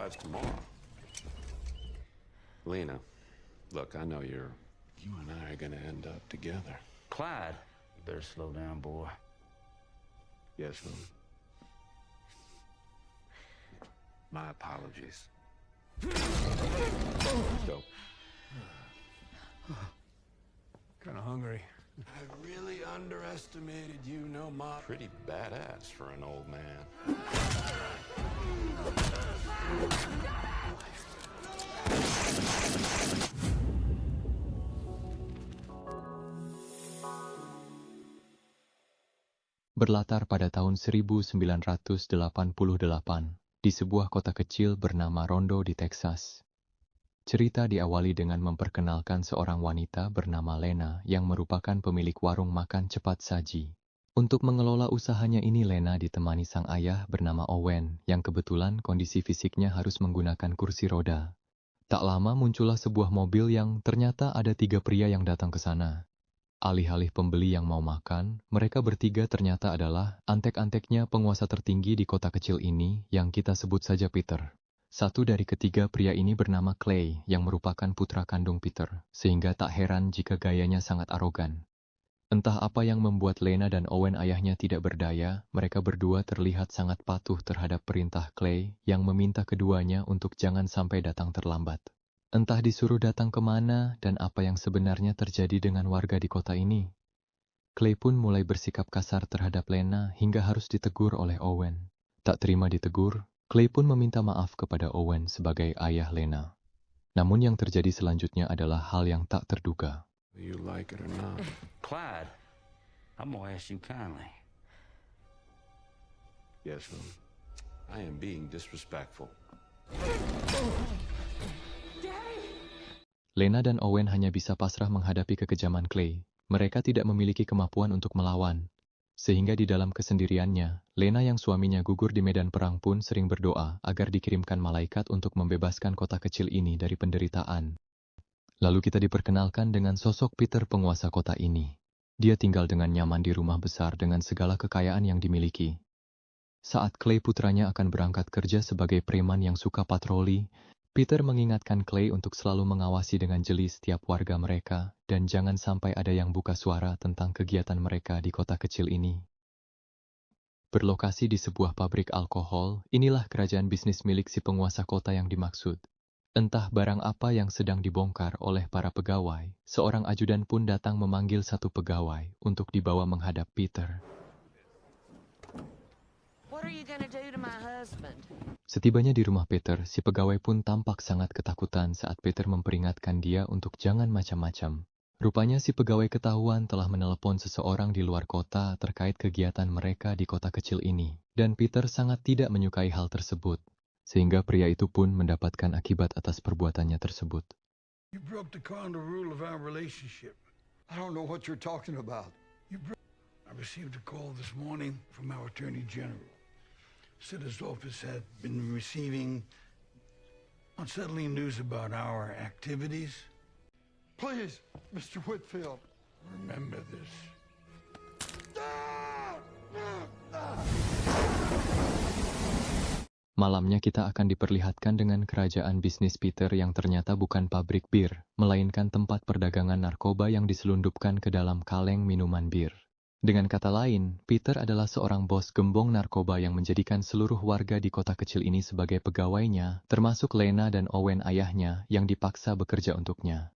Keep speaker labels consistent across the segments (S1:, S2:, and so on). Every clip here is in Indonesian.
S1: arrives tomorrow. Lena, look, I know you and I are gonna end up together.
S2: Clyde, you better slow down, boy.
S1: Yes, Lou. My apologies. Let's go.
S3: Kinda hungry.
S1: I really underestimated you, no, Ma. Pretty badass for an old man.
S4: Berlatar pada tahun 1988 di sebuah kota kecil bernama Rondo di Texas. Cerita diawali dengan memperkenalkan seorang wanita bernama Lena yang merupakan pemilik warung makan cepat saji. Untuk mengelola usahanya ini Lena ditemani sang ayah bernama Owen yang kebetulan kondisi fisiknya harus menggunakan kursi roda. Tak lama muncullah sebuah mobil yang ternyata ada 3 pria yang datang ke sana. Alih-alih pembeli yang mau makan, mereka bertiga ternyata adalah antek-anteknya penguasa tertinggi di kota kecil ini yang kita sebut saja Peter. Satu dari ketiga pria ini bernama Clay yang merupakan putra kandung Peter, sehingga tak heran jika gayanya sangat arogan. Entah apa yang membuat Lena dan Owen ayahnya tidak berdaya, mereka berdua terlihat sangat patuh terhadap perintah Clay yang meminta keduanya untuk jangan sampai datang terlambat. Entah disuruh datang kemana dan apa yang sebenarnya terjadi dengan warga di kota ini. Clay pun mulai bersikap kasar terhadap Lena hingga harus ditegur oleh Owen. Tak terima ditegur, Clay pun meminta maaf kepada Owen sebagai ayah Lena. Namun yang terjadi selanjutnya adalah hal yang tak terduga.
S1: You like it or not.
S2: Clyde, I'm gonna ask you kindly.
S1: Yes, Lou. I am being disrespectful.
S4: Lena dan Owen hanya bisa pasrah menghadapi kekejaman Clay. Mereka tidak memiliki kemampuan untuk melawan. Sehingga di dalam kesendiriannya, Lena yang suaminya gugur di medan perang pun sering berdoa agar dikirimkan malaikat untuk membebaskan kota kecil ini dari penderitaan. Lalu kita diperkenalkan dengan sosok Peter penguasa kota ini. Dia tinggal dengan nyaman di rumah besar dengan segala kekayaan yang dimiliki. Saat Clay putranya akan berangkat kerja sebagai preman yang suka patroli, Peter mengingatkan Clay untuk selalu mengawasi dengan jeli setiap warga mereka dan jangan sampai ada yang buka suara tentang kegiatan mereka di kota kecil ini. Berlokasi di sebuah pabrik alkohol, inilah kerajaan bisnis milik si penguasa kota yang dimaksud. Entah barang apa yang sedang dibongkar oleh para pegawai, seorang ajudan pun datang memanggil satu pegawai untuk dibawa menghadap Peter.
S5: What are you gonna do to my husband?
S4: Setibanya di rumah Peter, si pegawai pun tampak sangat ketakutan saat Peter memperingatkan dia untuk jangan macam-macam. Rupanya si pegawai ketahuan telah menelepon seseorang di luar kota terkait kegiatan mereka di kota kecil ini. Dan Peter sangat tidak menyukai hal tersebut. Sehingga pria itu pun mendapatkan akibat atas perbuatannya tersebut.
S6: You broke the cardinal rule of our relationship.
S7: I don't know what you're talking about.
S6: I received a call this morning from our Attorney General. Said his office had been receiving unsettling news about our activities.
S7: Please, Mr. Whitfield.
S6: Remember this.
S4: Malamnya kita akan diperlihatkan dengan kerajaan bisnis Peter yang ternyata bukan pabrik bir, melainkan tempat perdagangan narkoba yang diselundupkan ke dalam kaleng minuman bir. Dengan kata lain, Peter adalah seorang bos gembong narkoba yang menjadikan seluruh warga di kota kecil ini sebagai pegawainya, termasuk Lena dan Owen ayahnya yang dipaksa bekerja untuknya.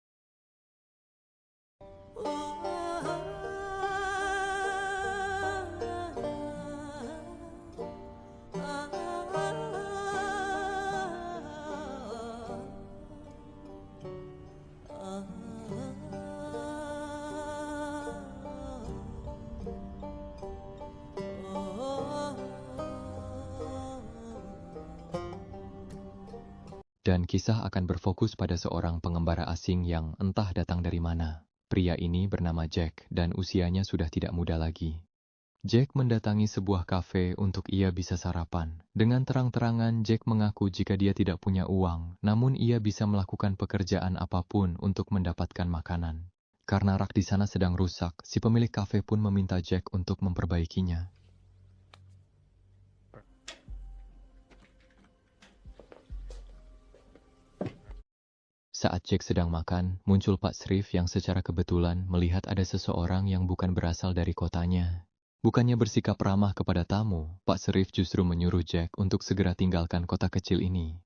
S4: Dan kisah akan berfokus pada seorang pengembara asing yang entah datang dari mana. Pria ini bernama Jack dan usianya sudah tidak muda lagi. Jack mendatangi sebuah kafe untuk ia bisa sarapan. Dengan terang-terangan Jack mengaku jika dia tidak punya uang, namun ia bisa melakukan pekerjaan apapun untuk mendapatkan makanan. Karena rak di sana sedang rusak, si pemilik kafe pun meminta Jack untuk memperbaikinya. Saat Jack sedang makan, muncul Pak Shreve yang secara kebetulan melihat ada seseorang yang bukan berasal dari kotanya. Bukannya bersikap ramah kepada tamu, Pak Shreve justru menyuruh Jack untuk segera tinggalkan kota kecil ini.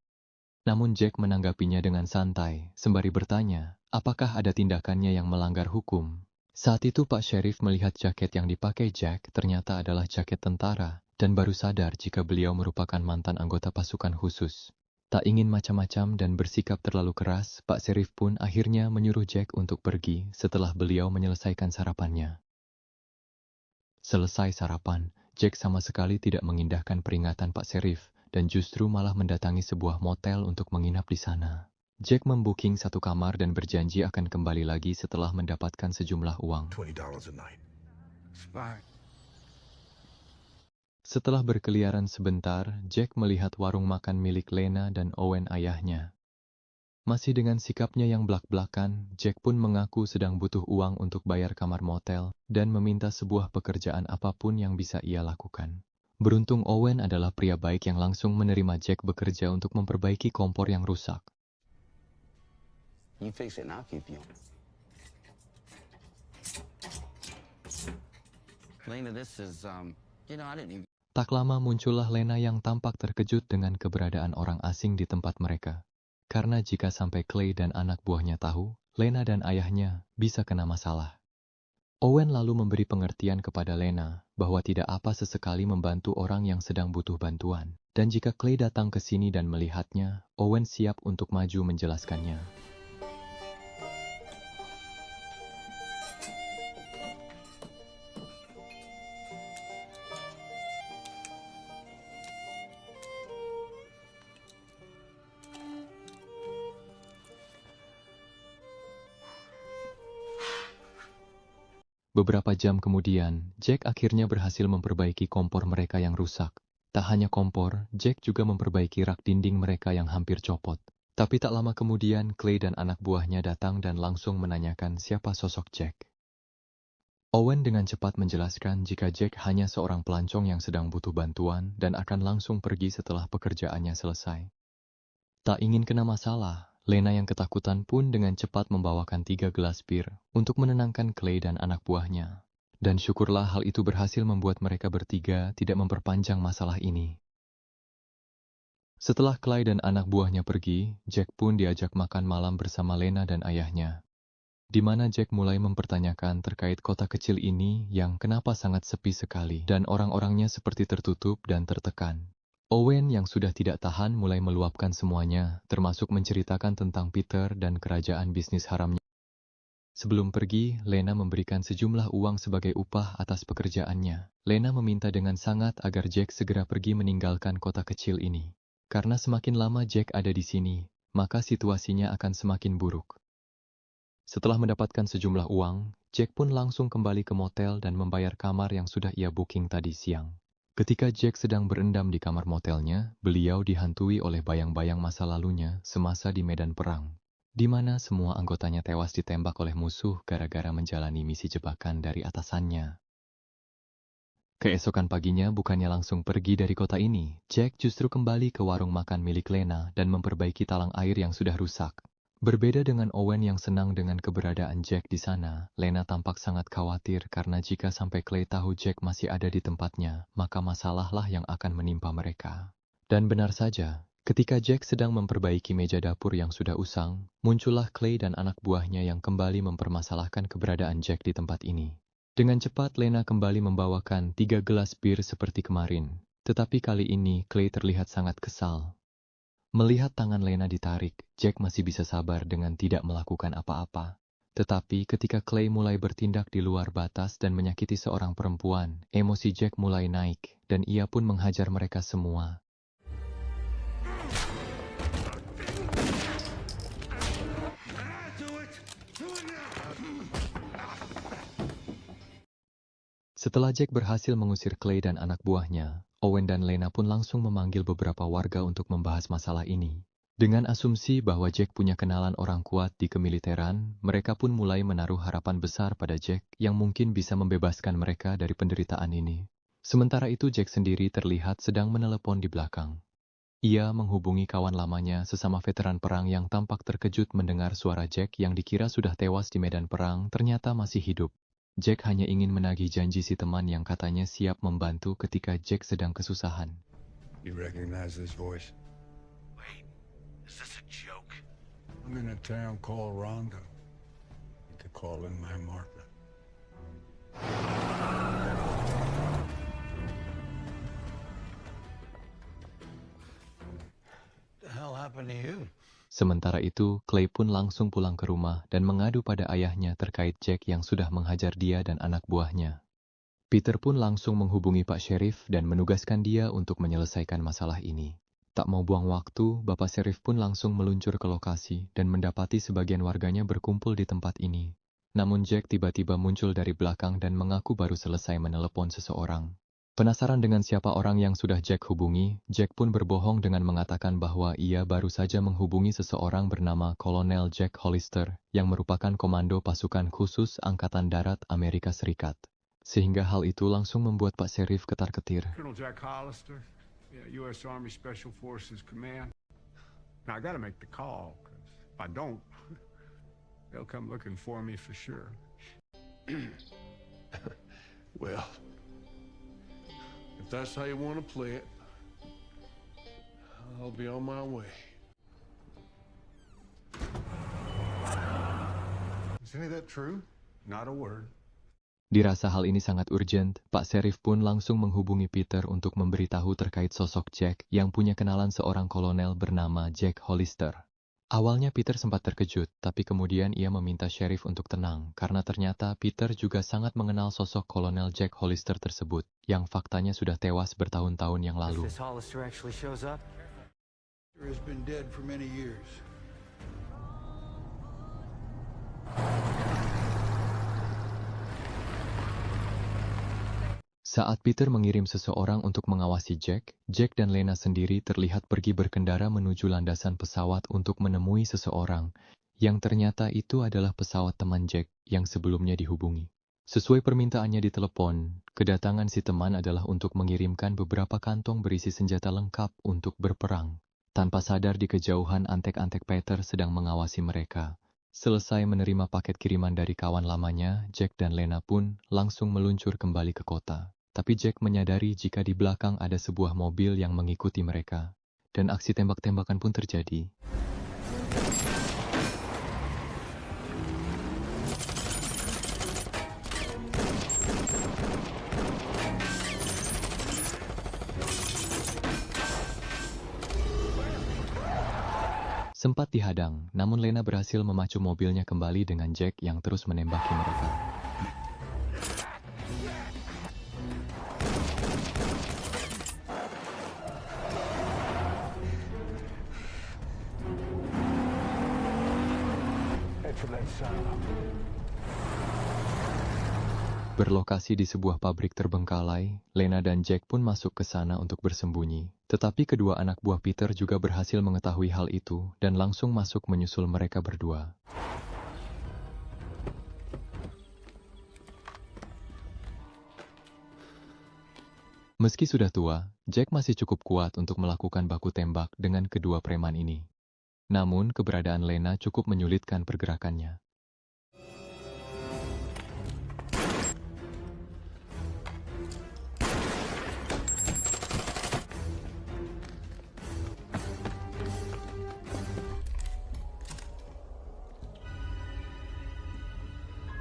S4: Namun Jack menanggapinya dengan santai, sembari bertanya, apakah ada tindakannya yang melanggar hukum. Saat itu Pak Sheriff melihat jaket yang dipakai Jack ternyata adalah jaket tentara, dan baru sadar jika beliau merupakan mantan anggota pasukan khusus. Tak ingin macam-macam dan bersikap terlalu keras, Pak Sheriff pun akhirnya menyuruh Jack untuk pergi setelah beliau menyelesaikan sarapannya. Selesai sarapan, Jack sama sekali tidak mengindahkan peringatan Pak Sheriff dan justru malah mendatangi sebuah motel untuk menginap di sana. Jack membooking satu kamar dan berjanji akan kembali lagi setelah mendapatkan sejumlah uang.
S1: $20 a night.
S3: Fine.
S4: Setelah berkeliaran sebentar, Jack melihat warung makan milik Lena dan Owen ayahnya. Masih dengan sikapnya yang blak-blakan, Jack pun mengaku sedang butuh uang untuk bayar kamar motel dan meminta sebuah pekerjaan apapun yang bisa ia lakukan. Beruntung Owen adalah pria baik yang langsung menerima Jack bekerja untuk memperbaiki kompor yang rusak.
S2: You fix it and I'll keep you. Lena, this is, I didn't even...
S4: Tak lama muncullah Lena yang tampak terkejut dengan keberadaan orang asing di tempat mereka. Karena jika sampai Clay dan anak buahnya tahu, Lena dan ayahnya bisa kena masalah. Owen lalu memberi pengertian kepada Lena bahwa tidak apa sesekali membantu orang yang sedang butuh bantuan. Dan jika Clay datang ke sini dan melihatnya, Owen siap untuk maju menjelaskannya. Beberapa jam kemudian, Jack akhirnya berhasil memperbaiki kompor mereka yang rusak. Tak hanya kompor, Jack juga memperbaiki rak dinding mereka yang hampir copot. Tapi tak lama kemudian, Clay dan anak buahnya datang dan langsung menanyakan siapa sosok Jack. Owen dengan cepat menjelaskan jika Jack hanya seorang pelancong yang sedang butuh bantuan dan akan langsung pergi setelah pekerjaannya selesai. Tak ingin kena masalah, Lena yang ketakutan pun dengan cepat membawakan 3 gelas bir untuk menenangkan Clay dan anak buahnya. Dan syukurlah hal itu berhasil membuat mereka bertiga tidak memperpanjang masalah ini. Setelah Clay dan anak buahnya pergi, Jack pun diajak makan malam bersama Lena dan ayahnya. Di mana Jack mulai mempertanyakan terkait kota kecil ini yang kenapa sangat sepi sekali dan orang-orangnya seperti tertutup dan tertekan. Owen yang sudah tidak tahan mulai meluapkan semuanya, termasuk menceritakan tentang Peter dan kerajaan bisnis haramnya. Sebelum pergi, Lena memberikan sejumlah uang sebagai upah atas pekerjaannya. Lena meminta dengan sangat agar Jack segera pergi meninggalkan kota kecil ini. Karena semakin lama Jack ada di sini, maka situasinya akan semakin buruk. Setelah mendapatkan sejumlah uang, Jack pun langsung kembali ke motel dan membayar kamar yang sudah ia booking tadi siang. Ketika Jack sedang berendam di kamar motelnya, beliau dihantui oleh bayang-bayang masa lalunya semasa di medan perang, di mana semua anggotanya tewas ditembak oleh musuh gara-gara menjalani misi jebakan dari atasannya. Keesokan paginya bukannya langsung pergi dari kota ini, Jack justru kembali ke warung makan milik Lena dan memperbaiki talang air yang sudah rusak. Berbeda dengan Owen yang senang dengan keberadaan Jack di sana, Lena tampak sangat khawatir karena jika sampai Clay tahu Jack masih ada di tempatnya, maka masalahlah yang akan menimpa mereka. Dan benar saja, ketika Jack sedang memperbaiki meja dapur yang sudah usang, muncullah Clay dan anak buahnya yang kembali mempermasalahkan keberadaan Jack di tempat ini. Dengan cepat Lena kembali membawakan 3 gelas bir seperti kemarin, tetapi kali ini Clay terlihat sangat kesal. Melihat tangan Lena ditarik, Jack masih bisa sabar dengan tidak melakukan apa-apa. Tetapi ketika Clay mulai bertindak di luar batas dan menyakiti seorang perempuan, emosi Jack mulai naik, dan ia pun menghajar mereka semua. Setelah Jack berhasil mengusir Clay dan anak buahnya, Owen dan Lena pun langsung memanggil beberapa warga untuk membahas masalah ini. Dengan asumsi bahwa Jack punya kenalan orang kuat di kemiliteran, mereka pun mulai menaruh harapan besar pada Jack yang mungkin bisa membebaskan mereka dari penderitaan ini. Sementara itu Jack sendiri terlihat sedang menelepon di belakang. Ia menghubungi kawan lamanya sesama veteran perang yang tampak terkejut mendengar suara Jack yang dikira sudah tewas di medan perang ternyata masih hidup. Jack hanya ingin menagih janji si teman yang katanya siap membantu ketika Jack sedang kesusahan.
S3: You recognize this voice?
S1: Wait, is this a joke?
S3: I'm in a town called Rondo. You could call in my Martha.
S6: The hell happened to you?
S4: Sementara itu, Clay pun langsung pulang ke rumah dan mengadu pada ayahnya terkait Jack yang sudah menghajar dia dan anak buahnya. Peter pun langsung menghubungi Pak Sheriff dan menugaskan dia untuk menyelesaikan masalah ini. Tak mau buang waktu, Bapak Sheriff pun langsung meluncur ke lokasi dan mendapati sebagian warganya berkumpul di tempat ini. Namun Jack tiba-tiba muncul dari belakang dan mengaku baru selesai menelepon seseorang. Penasaran dengan siapa orang yang sudah Jack hubungi, Jack pun berbohong dengan mengatakan bahwa ia baru saja menghubungi seseorang bernama Kolonel Jack Hollister yang merupakan komando pasukan khusus Angkatan Darat Amerika Serikat. Sehingga hal itu langsung membuat Pak Sheriff ketar-ketir.
S3: Colonel Jack Hollister, yeah, U.S. Army Special Forces Command. Now, I gotta make the call, because if I don't, they'll come looking for me for sure.
S1: Well, if that's how you want to play it, I'll be on my way.
S3: Is any of that true? Not a word.
S4: Dirasa hal ini sangat urgent, Pak Sheriff pun langsung menghubungi Peter untuk memberitahu terkait sosok Jack yang punya kenalan seorang kolonel bernama Jack Hollister. Awalnya Peter sempat terkejut, tapi kemudian ia meminta Sheriff untuk tenang, karena ternyata Peter juga sangat mengenal sosok kolonel Jack Hollister tersebut, yang faktanya sudah tewas bertahun-tahun yang lalu.
S8: This Hollister actually shows up?
S6: He has been dead for many years.
S4: Saat Peter mengirim seseorang untuk mengawasi Jack, Jack dan Lena sendiri terlihat pergi berkendara menuju landasan pesawat untuk menemui seseorang, yang ternyata itu adalah pesawat teman Jack yang sebelumnya dihubungi. Sesuai permintaannya di telepon, kedatangan si teman adalah untuk mengirimkan beberapa kantong berisi senjata lengkap untuk berperang. Tanpa sadar di kejauhan antek-antek Peter sedang mengawasi mereka. Selesai menerima paket kiriman dari kawan lamanya, Jack dan Lena pun langsung meluncur kembali ke kota. Tapi Jack menyadari jika di belakang ada sebuah mobil yang mengikuti mereka. Dan aksi tembak-tembakan pun terjadi. Sempat dihadang, namun Lena berhasil memacu mobilnya kembali dengan Jack yang terus menembaki mereka. Berlokasi di sebuah pabrik terbengkalai, Lena dan Jack pun masuk ke sana untuk bersembunyi. Tetapi kedua anak buah Peter juga berhasil mengetahui hal itu dan langsung masuk menyusul mereka berdua. Meski sudah tua, Jack masih cukup kuat untuk melakukan baku tembak dengan kedua preman ini. Namun, keberadaan Lena cukup menyulitkan pergerakannya.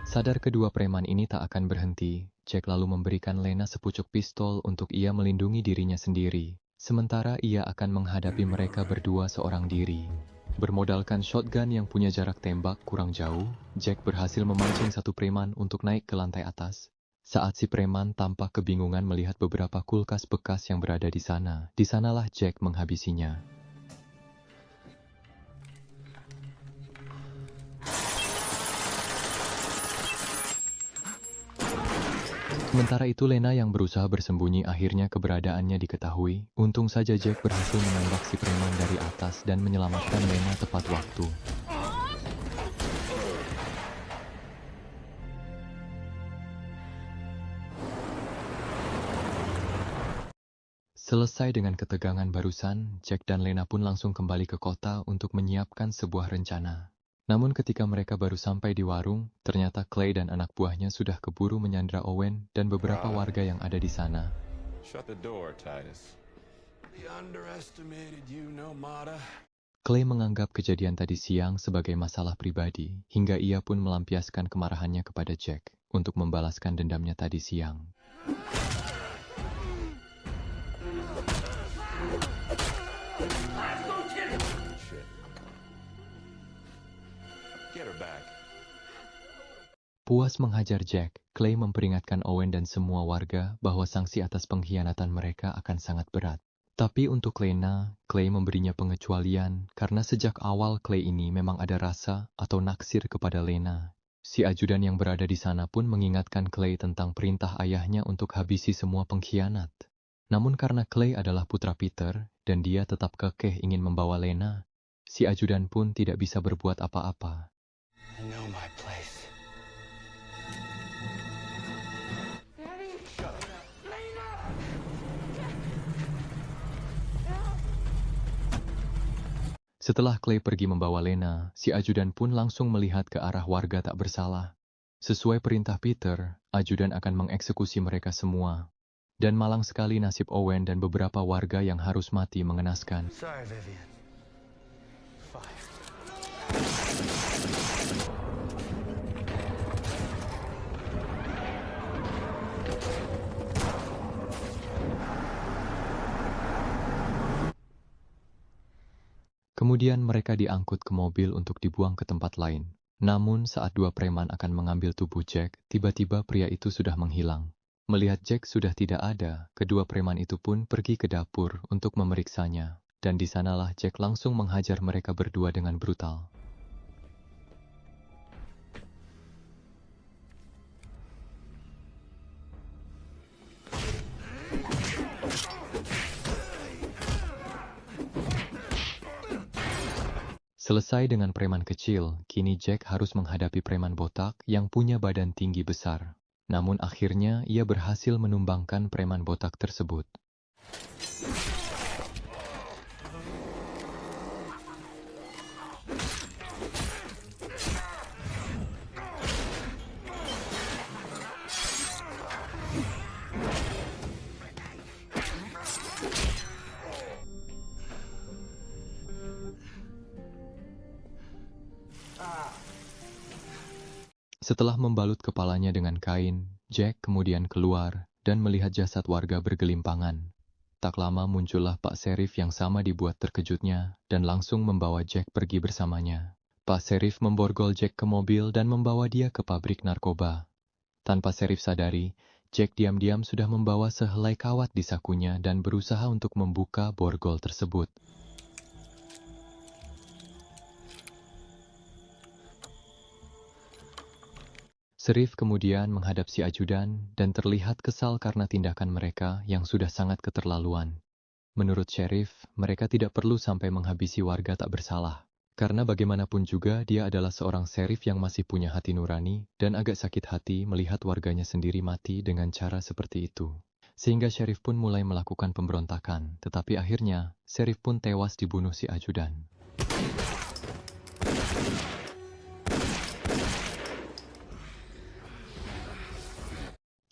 S4: Sadar kedua preman ini tak akan berhenti, Jack lalu memberikan Lena sepucuk pistol untuk ia melindungi dirinya sendiri. Sementara ia akan menghadapi mereka berdua seorang diri. Bermodalkan shotgun yang punya jarak tembak kurang jauh, Jack berhasil memancing satu preman untuk naik ke lantai atas. Saat si preman tampak kebingungan melihat beberapa kulkas bekas yang berada di sana, disanalah Jack menghabisinya. Sementara itu Lena yang berusaha bersembunyi akhirnya keberadaannya diketahui. Untung saja Jack berhasil menembak si preman dari atas dan menyelamatkan Lena tepat waktu. Selesai dengan ketegangan barusan, Jack dan Lena pun langsung kembali ke kota untuk menyiapkan sebuah rencana. Namun ketika mereka baru sampai di warung, ternyata Clay dan anak buahnya sudah keburu menyandra Owen dan beberapa warga yang ada di sana.
S1: Shut the door, Titus. He underestimated you, Nomada.
S4: Clay menganggap kejadian tadi siang sebagai masalah pribadi, hingga ia pun melampiaskan kemarahannya kepada Jack untuk membalaskan dendamnya tadi siang.
S1: Shit. Get her back.
S4: Puas menghajar Jack, Clay memperingatkan Owen dan semua warga bahwa sanksi atas pengkhianatan mereka akan sangat berat. Tapi untuk Lena, Clay memberinya pengecualian karena sejak awal Clay ini memang ada rasa atau naksir kepada Lena. Si ajudan yang berada di sana pun mengingatkan Clay tentang perintah ayahnya untuk habisi semua pengkhianat. Namun karena Clay adalah putra Peter dan dia tetap kekeh ingin membawa Lena, si ajudan pun tidak bisa berbuat apa-apa.
S2: I know my place.
S4: Setelah Clay pergi membawa Lena, si ajudan pun langsung melihat ke arah warga tak bersalah. Sesuai perintah Peter, ajudan akan mengeksekusi mereka semua. Dan malang sekali nasib Owen dan beberapa warga yang harus mati mengenaskan.
S2: Sorry, Vivian. Fire.
S4: Kemudian mereka diangkut ke mobil untuk dibuang ke tempat lain. Namun saat dua preman akan mengambil tubuh Jack, tiba-tiba pria itu sudah menghilang. Melihat Jack sudah tidak ada, kedua preman itu pun pergi ke dapur untuk memeriksanya. Dan di sanalah Jack langsung menghajar mereka berdua dengan brutal. Selesai dengan preman kecil, kini Jack harus menghadapi preman botak yang punya badan tinggi besar. Namun akhirnya ia berhasil menumbangkan preman botak tersebut. Setelah membalut kepalanya dengan kain, Jack kemudian keluar dan melihat jasad warga bergelimpangan. Tak lama muncullah Pak Sheriff yang sama dibuat terkejutnya dan langsung membawa Jack pergi bersamanya. Pak Sheriff memborgol Jack ke mobil dan membawa dia ke pabrik narkoba. Tanpa Sheriff sadari, Jack diam-diam sudah membawa sehelai kawat di sakunya dan berusaha untuk membuka borgol tersebut. Sheriff kemudian menghadap si ajudan dan terlihat kesal karena tindakan mereka yang sudah sangat keterlaluan. Menurut Sheriff, mereka tidak perlu sampai menghabisi warga tak bersalah. Karena bagaimanapun juga dia adalah seorang sheriff yang masih punya hati nurani dan agak sakit hati melihat warganya sendiri mati dengan cara seperti itu. Sehingga Sheriff pun mulai melakukan pemberontakan, tetapi akhirnya Sheriff pun tewas dibunuh si ajudan.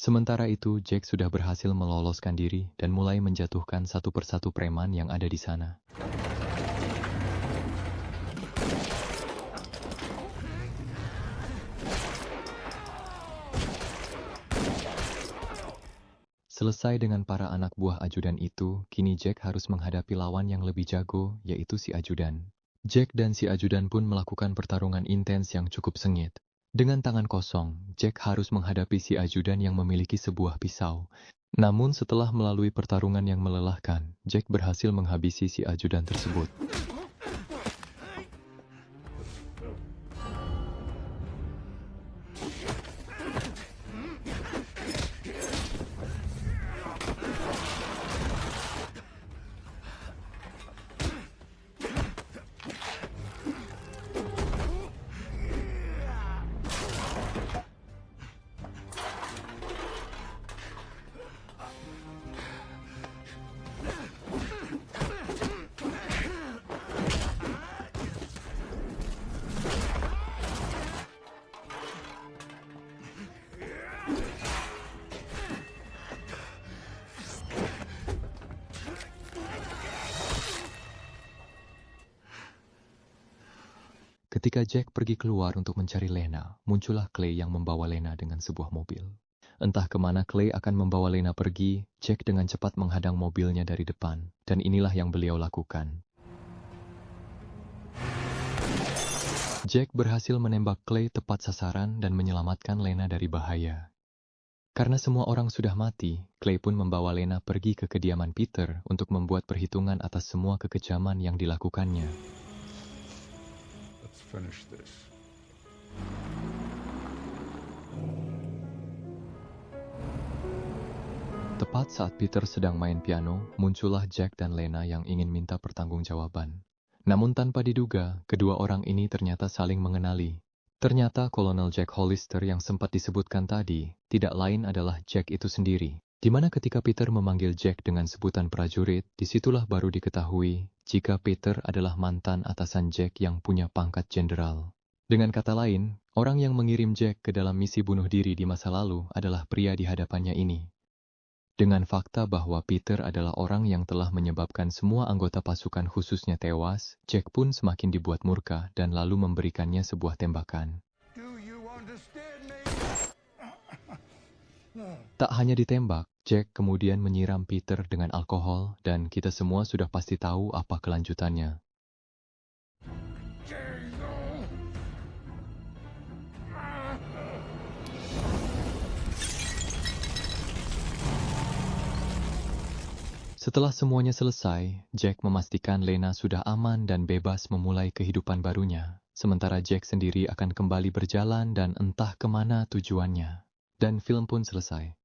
S4: Sementara itu, Jack sudah berhasil meloloskan diri dan mulai menjatuhkan satu persatu preman yang ada di sana. Selesai dengan para anak buah ajudan itu, kini Jack harus menghadapi lawan yang lebih jago, yaitu si ajudan. Jack dan si ajudan pun melakukan pertarungan intens yang cukup sengit. Dengan tangan kosong, Jack harus menghadapi si ajudan yang memiliki sebuah pisau. Namun setelah melalui pertarungan yang melelahkan, Jack berhasil menghabisi si ajudan tersebut. Ketika Jack pergi keluar untuk mencari Lena, muncullah Clay yang membawa Lena dengan sebuah mobil. Entah kemana Clay akan membawa Lena pergi, Jack dengan cepat menghadang mobilnya dari depan, dan inilah yang beliau lakukan. Jack berhasil menembak Clay tepat sasaran dan menyelamatkan Lena dari bahaya. Karena semua orang sudah mati, Clay pun membawa Lena pergi ke kediaman Peter untuk membuat perhitungan atas semua kekejaman yang dilakukannya.
S3: Let's finish this.
S4: Tepat saat Peter sedang main piano, muncullah Jack dan Lena yang ingin minta pertanggungjawaban. Namun tanpa diduga, kedua orang ini ternyata saling mengenali. Ternyata Kolonel Jack Hollister yang sempat disebutkan tadi, tidak lain adalah Jack itu sendiri. Di mana ketika Peter memanggil Jack dengan sebutan prajurit, disitulah baru diketahui jika Peter adalah mantan atasan Jack yang punya pangkat jenderal. Dengan kata lain, orang yang mengirim Jack ke dalam misi bunuh diri di masa lalu adalah pria di hadapannya ini. Dengan fakta bahwa Peter adalah orang yang telah menyebabkan semua anggota pasukan khususnya tewas, Jack pun semakin dibuat murka dan lalu memberikannya sebuah tembakan.
S6: Do you understand me?
S4: Tak hanya ditembak, Jack kemudian menyiram Peter dengan alkohol dan kita semua sudah pasti tahu apa kelanjutannya. Setelah semuanya selesai, Jack memastikan Lena sudah aman dan bebas memulai kehidupan barunya. Sementara Jack sendiri akan kembali berjalan dan entah kemana tujuannya. Dan film pun selesai.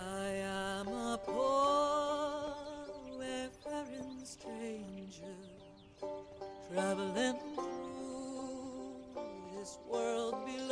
S8: I am a poor wayfaring stranger, traveling through this world below.